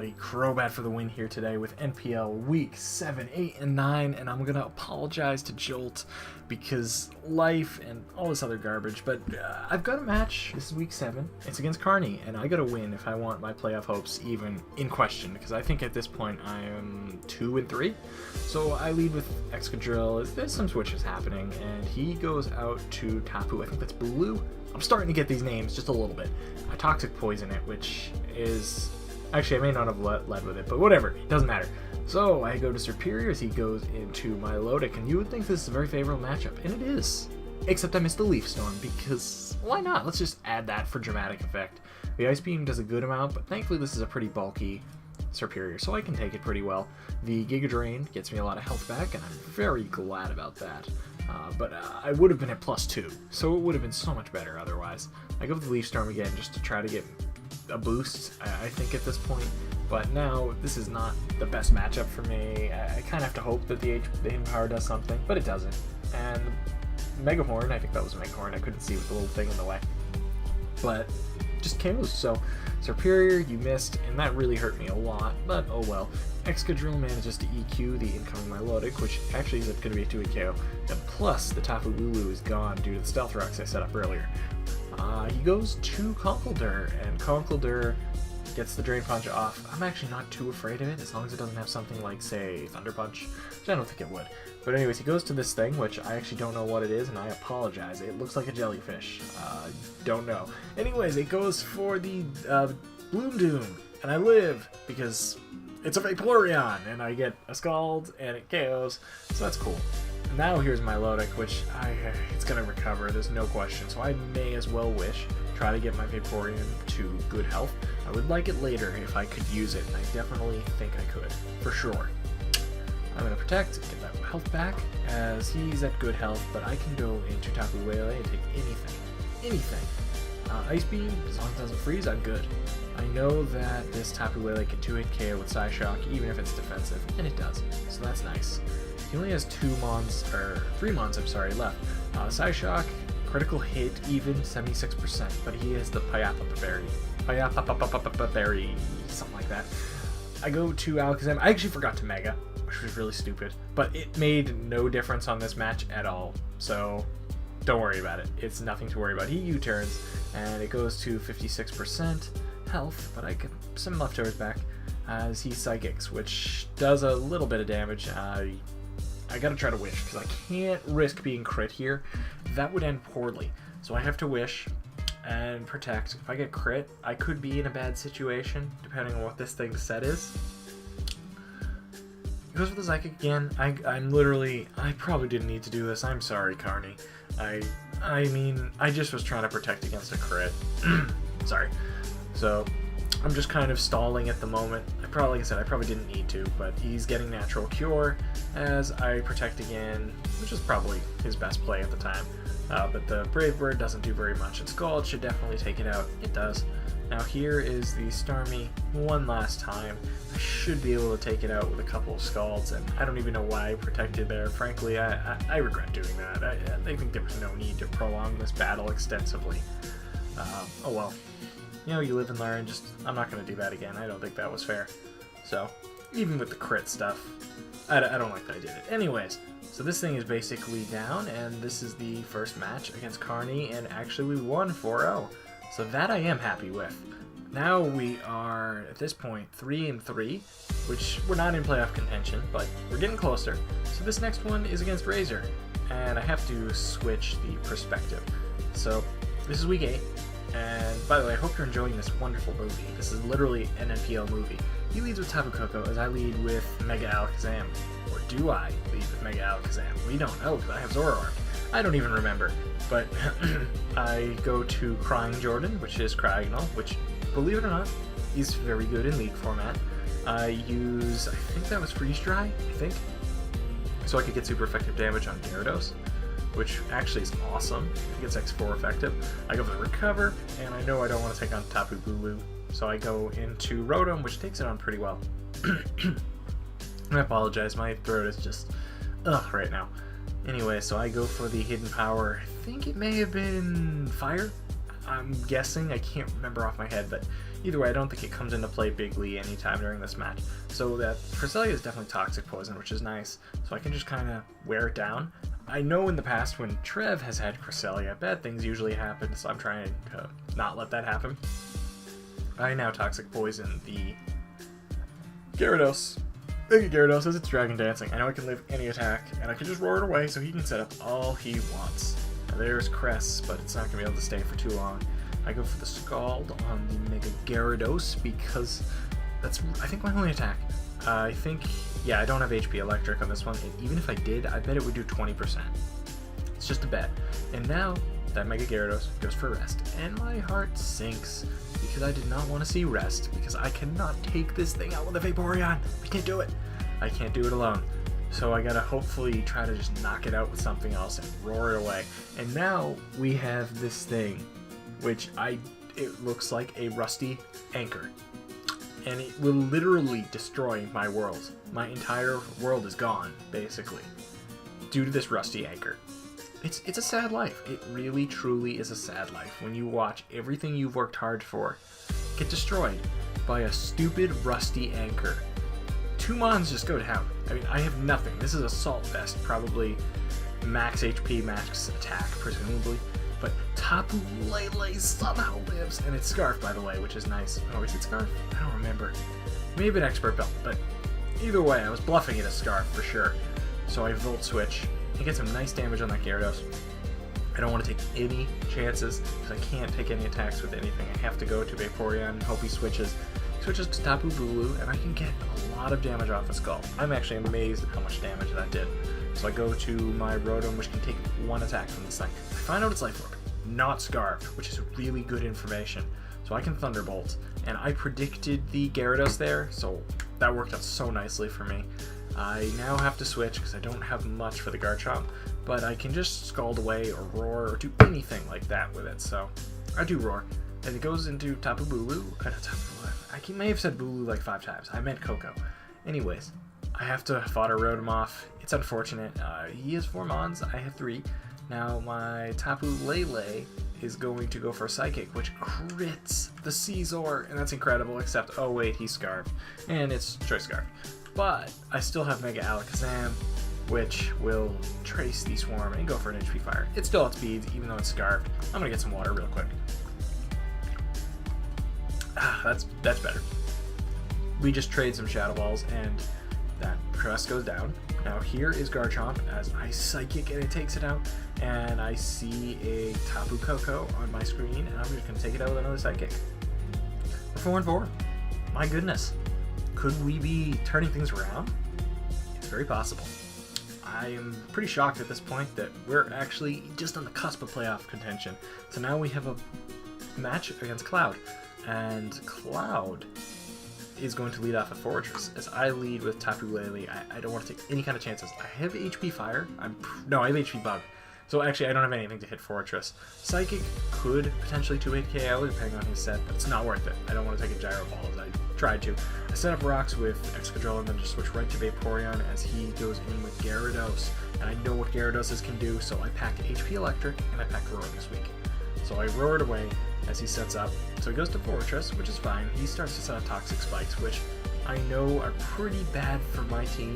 everybody? Crobat for the win here today with NPL Week 7, 8, and 9, and I'm going to apologize to Jolt because life and all this other garbage, but I've got a match. This is Week 7. It's against Carnie, and I got to win if I want my playoff hopes even in question, because I think at this point I am 2-3. So I lead with Excadrill. There's some switches happening, and he goes out to Tapu. I think that's blue. I'm starting to get these names just a little bit. I Toxic Poison it, which is... Actually, I may not have led with it, but whatever. It doesn't matter. So I go to Superior as he goes into my Milotic, and you would think this is a very favorable matchup, and it is. Except I missed the Leaf Storm, because why not? Let's just add that for dramatic effect. The Ice Beam does a good amount, but thankfully this is a pretty bulky Superior, so I can take it pretty well. The Giga Drain gets me a lot of health back, and I'm very glad about that. But I would have been at +2, so it would have been so much better otherwise. I go with the Leaf Storm again just to try to get a boost, I think, at this point. But now, this is not the best matchup for me. I kind of have to hope that the Hidden Power does something, but it doesn't. And Mega Horn, I think that was a Mega Horn, I couldn't see with the little thing in the way. But just KOs, so Superior, you missed, and that really hurt me a lot, but oh well. Excadrill manages to EQ the incoming Milotic, which actually is going to be a 2-hit KO, and plus the Tapu Lulu is gone due to the Stealth Rocks I set up earlier. He goes to Conkeldurr, and Conkeldurr gets the Drain Punch off. I'm actually not too afraid of it, as long as it doesn't have something like, say, Thunder Punch, which I don't think it would. But anyways, he goes to this thing, which I actually don't know what it is, and I apologize. It looks like a jellyfish. Don't know. Anyways, it goes for the Bloom Doom, and I live, because it's a Vaporeon, and I get a Scald, and it KOs, so that's cool. Now here's my Milotic, which it's going to recover, there's no question, so I may as well try to get my Vaporeon to good health. I would like it later if I could use it, and I definitely think I could, for sure. I'm going to Protect, get that health back, as he's at good health, but I can go into Tapu Lele and take anything. Ice Beam, as long as it doesn't freeze, I'm good. I know that this Tapu Lele can 2-hit KO with Psyshock, even if it's defensive, and it does, so that's nice. He only has 3 Mons left. Psyshock, critical hit, even 76%, but he has the Payapa Berry, something like that. I go to Alakazam. I actually forgot to Mega, which was really stupid, but it made no difference on this match at all, so don't worry about it. It's nothing to worry about. He U-turns, and it goes to 56% health, but I get some leftovers back as he Psychics, which does a little bit of damage. I gotta try to Wish, because I can't risk being crit here. That would end poorly. So I have to Wish and Protect. If I get crit, I could be in a bad situation, depending on what this thing's set is. It goes for the Psychic again. I'm literally... I probably didn't need to do this. I'm sorry, Carnie. I mean, I just was trying to protect against a crit. Sorry. So... I'm just kind of stalling at the moment. Like I said, I probably didn't need to, but he's getting Natural Cure as I Protect again, which is probably his best play at the time. But the Brave Bird doesn't do very much, and Scald should definitely take it out. It does. Now here is the Starmie one last time. I should be able to take it out with a couple of Scalds, and I don't even know why I Protected there. Frankly, I regret doing that. I think there was no need to prolong this battle extensively. Oh well. You know, you live and learn, I'm not going to do that again. I don't think that was fair. So, even with the crit stuff, I don't like that I did it. Anyways, so this thing is basically down, and this is the first match against Carnie, and actually we won 4-0. So that I am happy with. Now we are, at this point, 3-3, which we're not in playoff contention, but we're getting closer. So this next one is against Razor, and I have to switch the perspective. So, this is week 8. And by the way, I hope you're enjoying this wonderful movie. This is literally an NPL movie. He leads with Tapu Koko as I lead with Mega Alakazam. Or do I lead with Mega Alakazam? We don't know because I have Zoroark. I don't even remember. But I go to Crying Jordan, which is Cryogonal, which, believe it or not, is very good in League format. I use, I think that was Freeze Dry, so I could get super effective damage on Gyarados, which actually is awesome. It gets X4 effective. I go for the Recover, and I know I don't want to take on Tapu Bulu, so I go into Rotom, which takes it on pretty well. I apologize, my throat is just right now. Anyway, so I go for the Hidden Power. I think it may have been Fire. I'm guessing, I can't remember off my head, but either way, I don't think it comes into play bigly anytime during this match. So that Cresselia is definitely Toxic Poison, which is nice. So I can just kind of wear it down. I know in the past when Trev has had Cresselia, bad things usually happen, so I'm trying to not let that happen. I now Toxic Poison the Gyarados. Thank you, Gyarados, as it's Dragon Dancing. I know I can live any attack, and I can just roar it away so he can set up all he wants. Now there's Cress, but it's not going to be able to stay for too long. I go for the Scald on the Mega Gyarados because that's, I think, my only attack. I think, yeah, I don't have HP Electric on this one, and even if I did, I bet it would do 20%. It's just a bet. And now, that Mega Gyarados goes for Rest, and my heart sinks, because I did not want to see Rest, because I cannot take this thing out with a Vaporeon. I can't do it. I can't do it alone. So I gotta hopefully try to just knock it out with something else and roar it away. And now, we have this thing, which it looks like a rusty anchor. And it will literally destroy my world. My entire world is gone, basically, due to this rusty anchor. It's a sad life. It really, truly is a sad life when you watch everything you've worked hard for get destroyed by a stupid rusty anchor. 2 mons just go down. I mean, I have nothing. This is Assault Vest, probably max HP, max attack, presumably. But Tapu Lele somehow lives, and it's Scarf, by the way, which is nice. Oh, is it Scarf? I don't remember. Maybe an Expert Belt, but either way, I was bluffing it as Scarf for sure. So I Volt Switch and get some nice damage on that Gyarados. I don't want to take any chances because I can't take any attacks with anything. I have to go to Vaporeon and hope he switches. He switches to Tapu Bulu, and I can get a lot of damage off the Skull. I'm actually amazed at how much damage that did. So I go to my Rotom, which can take 1 attack from this thing. I find out it's Life Orb, not Scarf, which is really good information. So I can Thunderbolt, and I predicted the Gyarados there, so that worked out so nicely for me. I now have to switch because I don't have much for the Garchomp, but I can just Scald away or Roar or do anything like that with it. So I do Roar, and it goes into Tapu Bulu. I may have said Bulu like 5 times. I meant Coco. Anyways, I have to fodder Rotom off. It's unfortunate. He has 4 Mons. I have 3. Now my Tapu Lele is going to go for Psychic, which crits the Scizor, and that's incredible, except, oh wait, he's Scarfed. And it's Choice Scarf. But I still have Mega Alakazam, which will trace the Swarm and go for an HP Fire. It's still at speed, even though it's Scarfed. I'm going to get some water real quick. That's better. We just trade some Shadow Balls, and that Crest goes down. Now here is Garchomp as I Psychic and it takes it out, and I see a Tapu Koko on my screen, and I'm just going to take it out with another Psychic. We're 4-4. My goodness. Could we be turning things around? It's very possible. I am pretty shocked at this point that we're actually just on the cusp of playoff contention. So now we have a match against Cloud, and Cloud is going to lead off at Fortress as I lead with Tapu Lele. I don't want to take any kind of chances. I have HP Fire. I have HP Bug. So actually, I don't have anything to hit Fortress. Psychic could potentially 2-hit KO depending on his set, but it's not worth it. I don't want to take a Gyro Ball as I tried to. I set up rocks with Excadrill and then just switch right to Vaporeon as he goes in with Gyarados. And I know what Gyarados can do, so I packed HP Electric and I packed Roar this week. So I roared away as he sets up. So he goes to Fortress, which is fine. He starts to set up Toxic Spikes, which I know are pretty bad for my team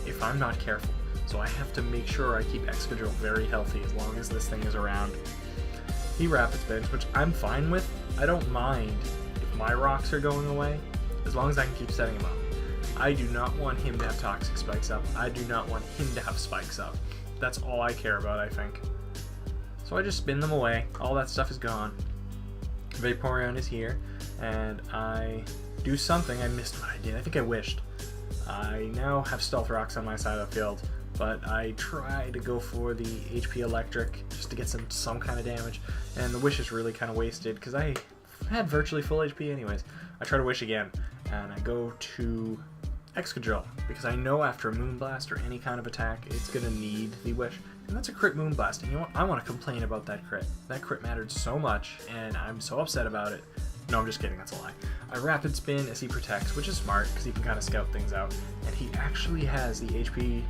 if I'm not careful. So I have to make sure I keep Excadrill very healthy as long as this thing is around. He Rapid Spins, which I'm fine with. I don't mind if my rocks are going away, as long as I can keep setting him up. I do not want him to have Toxic Spikes up. I do not want him to have Spikes up. That's all I care about, I think. So I just spin them away. All that stuff is gone. Vaporeon is here, and I do something. I missed what I did. I think I wished. I now have Stealth Rocks on my side of the field, but I try to go for the HP Electric just to get some kind of damage, and the Wish is really kind of wasted because I had virtually full HP anyways. I try to Wish again, and I go to Excadrill because I know after a Moonblast or any kind of attack, it's going to need the Wish. And that's a crit Moonblast, and you know what? I want to complain about that crit. That crit mattered so much, and I'm so upset about it. No, I'm just kidding, that's a lie. I Rapid Spin as he protects, which is smart, because he can kind of scout things out. And he actually has the HP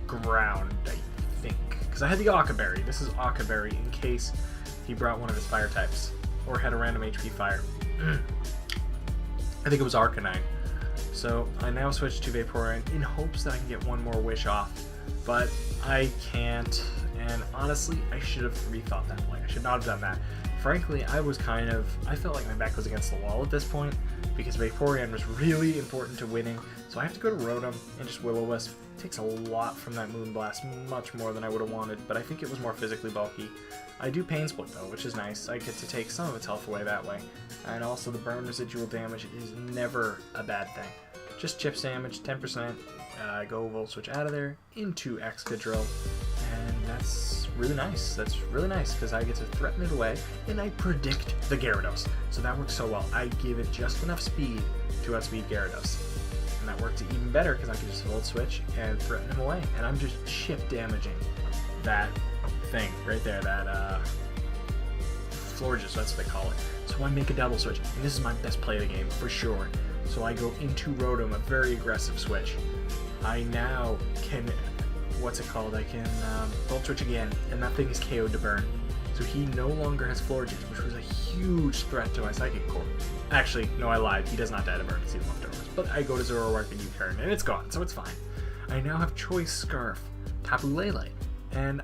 Ground, I think. Because I had the Occa Berry. This is Occa Berry in case he brought one of his fire types, or had a random HP Fire. I think it was Arcanine. So I now switch to Vaporeon in hopes that I can get one more wish off, but I can't, and honestly, I should have rethought that play. I should not have done that. Frankly, I felt like my back was against the wall at this point, because Vaporeon was really important to winning, so I have to go to Rotom and just Will-O-Wisp. It takes a lot from that Moonblast, much more than I would have wanted, but I think it was more physically bulky. I do Pain Split though, which is nice. I get to take some of its health away that way, and also the burn residual damage is never a bad thing. Just chips damage, 10%, go Volt Switch out of there into Excadrill, and that's really nice. That's really nice because I get to threaten it away, and I predict the Gyarados. So that works so well. I give it just enough speed to outspeed Gyarados, and that worked even better because I can just Volt Switch and threaten him away, and I'm just chip damaging that thing right there, that Florges, that's what they call it. So I make a double switch, and this is my best play of the game for sure. So I go into Rotom, a very aggressive switch. I now can, I can Volt Switch again, and that thing is KO'd to burn. So he no longer has Florges, which was a huge threat to my Psychic Core. Actually, no, I lied. He does not die to burn, it's even leftovers. But I go to Zoroark and U-turn, and it's gone, so it's fine. I now have Choice Scarf, Tapu Lele, and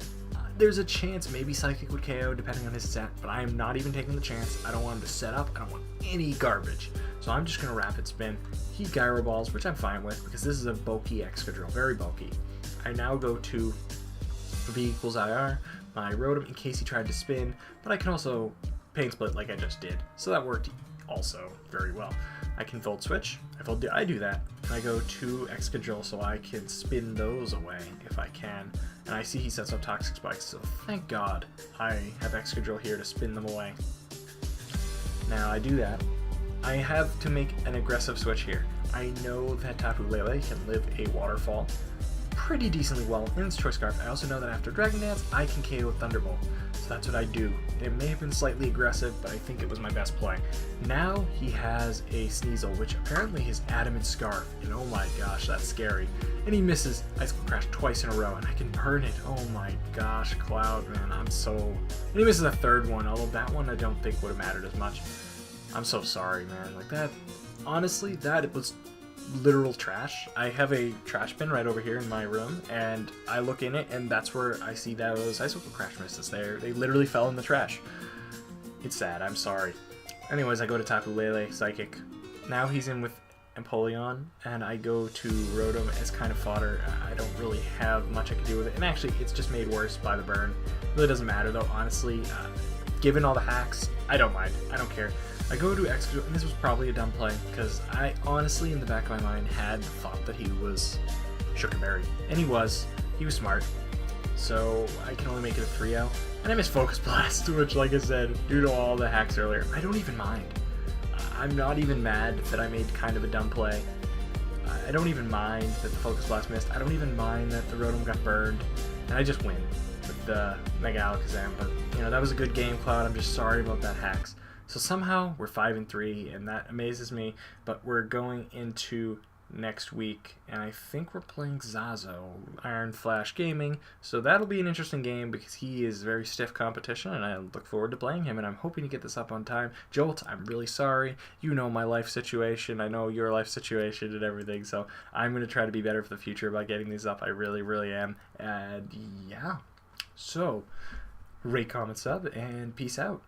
there's a chance maybe Psychic would KO depending on his set, but I am not even taking the chance. I don't want him to set up. I don't want any garbage. So I'm just going to Rapid Spin. He Gyro Balls, which I'm fine with because this is a bulky Excadrill, very bulky. I now go to V equals IR, my Rotom in case he tried to spin, but I can also Pain Split like I just did. So that worked also very well. I can Volt Switch. I do that. I go to Excadrill so I can spin those away if I can. And I see he sets up Toxic Spikes, so thank God I have Excadrill here to spin them away. Now I do that. I have to make an aggressive switch here. I know that Tapu Lele can live a Waterfall pretty decently well in its Choice Scarf. I also know that after Dragon Dance, I can KO with Thunderbolt. So that's what I do. It may have been slightly aggressive, but I think it was my best play. Now he has a Sneasel, which apparently is Adamant Scarf, and oh my gosh, that's scary. And he misses Ice Cold Crash twice in a row, and I can burn it. Oh my gosh, Cloud, man, And he misses a third one, although that one I don't think would have mattered as much. I'm so sorry, man. Like that, honestly, that was literal trash. I have a trash bin right over here in my room, and I look in it, and that's where I see those Ice Cold Crash misses there. They literally fell in the trash. It's sad, I'm sorry. Anyways, I go to Tapu Lele, Psychic. Now he's in with Empoleon, and I go to Rotom as kind of fodder. I don't really have much I can do with it, and actually it's just made worse by the burn. It really doesn't matter though, honestly. Given all the hacks, I don't mind. I don't care. I go to Excadrill, and this was probably a dumb play, because I honestly, in the back of my mind, had the thought that he was Sugarberry. And he was smart. So I can only make it a 3-0. And I missed Focus Blast, which, like I said, due to all the hacks earlier, I don't even mind. I'm not even mad that I made kind of a dumb play. I don't even mind that the Focus Blast missed. I don't even mind that the Rotom got burned. And I just win with the Mega Alakazam. But, you know, that was a good game, Cloud. I'm just sorry about that hacks. So somehow we're 5-3, and that amazes me. But we're going into next week, and I think we're playing Zazo, Iron Flash Gaming. So that'll be an interesting game because he is very stiff competition, and I look forward to playing him. And I'm hoping to get this up on time. Jolt, I'm really sorry. You know my life situation. I know your life situation and everything. So I'm going to try to be better for the future about getting these up. I really, really am. And yeah. So rate, comment, sub, and peace out.